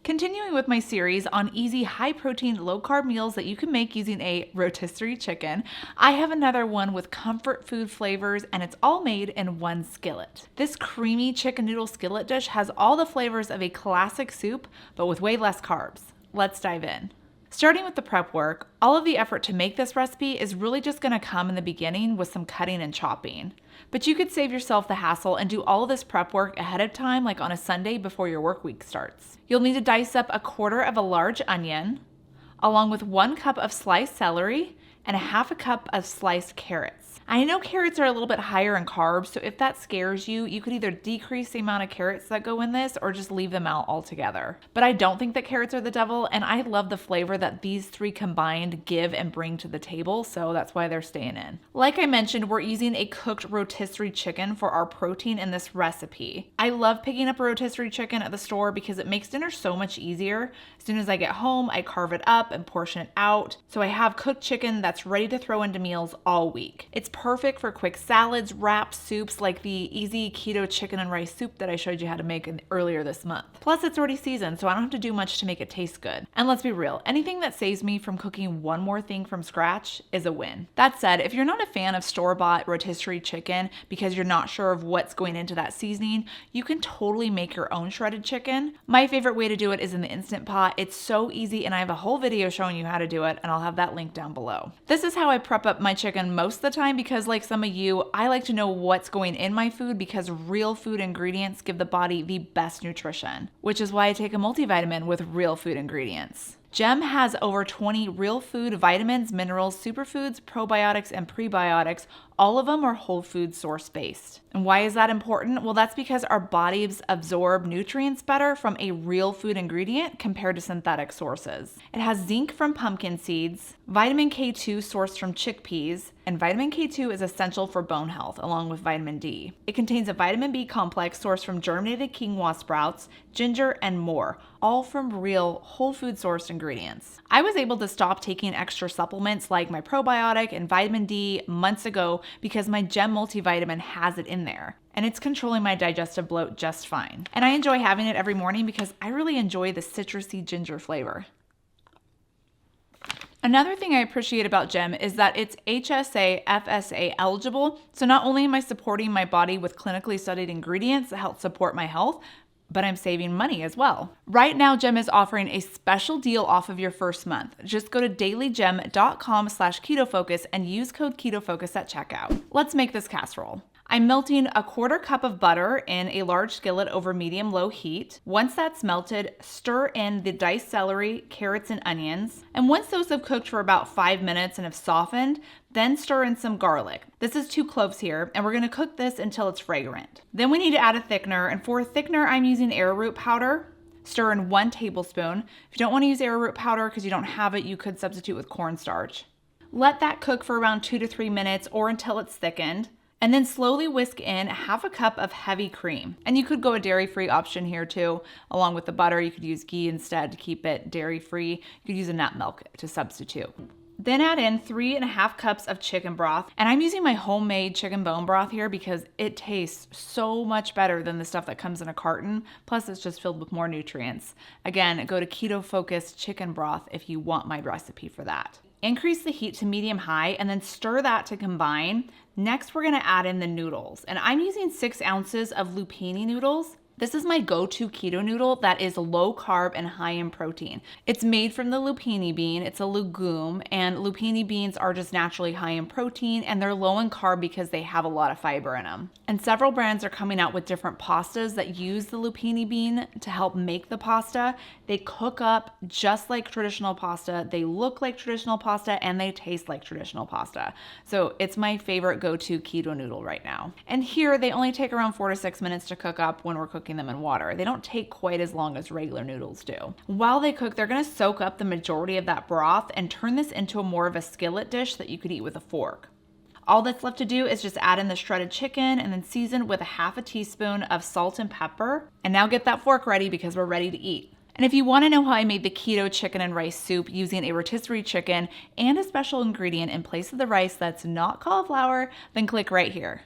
Continuing with my series on easy, high-protein, low-carb meals that you can make using a rotisserie chicken, I have another one with comfort food flavors, and it's all made in one skillet. This creamy chicken noodle skillet dish has all the flavors of a classic soup, but with way less carbs. Let's dive in. Starting with the prep work, all of the effort to make this recipe is really just going to come in the beginning with some cutting and chopping. But you could save yourself the hassle and do all of this prep work ahead of time, like on a Sunday before your work week starts. You'll need to dice up 1/4 of a large onion, along with 1 cup of sliced celery and 1/2 cup of sliced carrots. I know carrots are a little bit higher in carbs, so if that scares you, you could either decrease the amount of carrots that go in this or just leave them out altogether. But I don't think that carrots are the devil, and I love the flavor that these three combined give and bring to the table, so that's why they're staying in. Like I mentioned, we're using a cooked rotisserie chicken for our protein in this recipe. I love picking up a rotisserie chicken at the store because it makes dinner so much easier. As soon as I get home, I carve it up and portion it out, so I have cooked chicken that's ready to throw into meals all week. It's perfect for quick salads, wraps, soups, like the easy keto chicken and rice soup that I showed you how to make earlier this month. Plus, it's already seasoned, so I don't have to do much to make it taste good. And let's be real, anything that saves me from cooking one more thing from scratch is a win. That said, if you're not a fan of store-bought rotisserie chicken because you're not sure of what's going into that seasoning, you can totally make your own shredded chicken. My favorite way to do it is in the Instant Pot. It's so easy, and I have a whole video showing you how to do it, and I'll have that link down below. This is how I prep up my chicken most of the time because, like some of you, I like to know what's going in my food because real food ingredients give the body the best nutrition, which is why I take a multivitamin with real food ingredients. GEM has over 20 real food vitamins, minerals, superfoods, probiotics, and prebiotics. All of them are whole food source based. And why is that important? Well, that's because our bodies absorb nutrients better from a real food ingredient compared to synthetic sources. It has zinc from pumpkin seeds, vitamin K2 sourced from chickpeas, and vitamin K2 is essential for bone health along with vitamin D. It contains a vitamin B complex sourced from germinated quinoa sprouts, ginger, and more, all from real whole food sourced ingredients. I was able to stop taking extra supplements like my probiotic and vitamin D months ago because my GEM multivitamin has it in there, and it's controlling my digestive bloat just fine. And I enjoy having it every morning because I really enjoy the citrusy ginger flavor. Another thing I appreciate about GEM is that it's HSA, FSA eligible, so not only am I supporting my body with clinically studied ingredients that help support my health, but I'm saving money as well. Right now, GEM is offering a special deal off of your first month. Just go to dailygem.com/KetoFocus and use code KetoFocus at checkout. Let's make this casserole. I'm melting 1/4 cup of butter in a large skillet over medium-low heat. Once that's melted, stir in the diced celery, carrots, and onions. And once those have cooked for about 5 minutes and have softened, then stir in some garlic. This is 2 cloves here, and we're gonna cook this until it's fragrant. Then we need to add a thickener, and for a thickener, I'm using arrowroot powder. Stir in 1 tablespoon. If you don't wanna use arrowroot powder because you don't have it, you could substitute with cornstarch. Let that cook for around 2 to 3 minutes or until it's thickened. And then slowly whisk in 1/2 cup of heavy cream. And you could go a dairy-free option here too. Along with the butter, you could use ghee instead to keep it dairy-free. You could use a nut milk to substitute. Then add in 3.5 cups of chicken broth. And I'm using my homemade chicken bone broth here because it tastes so much better than the stuff that comes in a carton. Plus, it's just filled with more nutrients. Again, go to KetoFocus chicken broth if you want my recipe for that. Increase the heat to medium-high and then stir that to combine. Next, we're gonna add in the noodles. And I'm using 6 ounces of lupini noodles. This is my go-to keto noodle that is low carb and high in protein. It's made from the lupini bean. It's a legume, and lupini beans are just naturally high in protein, and they're low in carb because they have a lot of fiber in them. And several brands are coming out with different pastas that use the lupini bean to help make the pasta. They cook up just like traditional pasta. They look like traditional pasta, and they taste like traditional pasta. So it's my favorite go-to keto noodle right now. And here, they only take around 4 to 6 minutes to cook up when we're cooking them in water. They don't take quite as long as regular noodles do. While they cook, they're gonna soak up the majority of that broth and turn this into more of a skillet dish that you could eat with a fork. All that's left to do is just add in the shredded chicken and then season with 1/2 teaspoon of salt and pepper. And now get that fork ready because we're ready to eat. And if you want to know how I made the keto chicken and rice soup using a rotisserie chicken and a special ingredient in place of the rice that's not cauliflower, then click right here.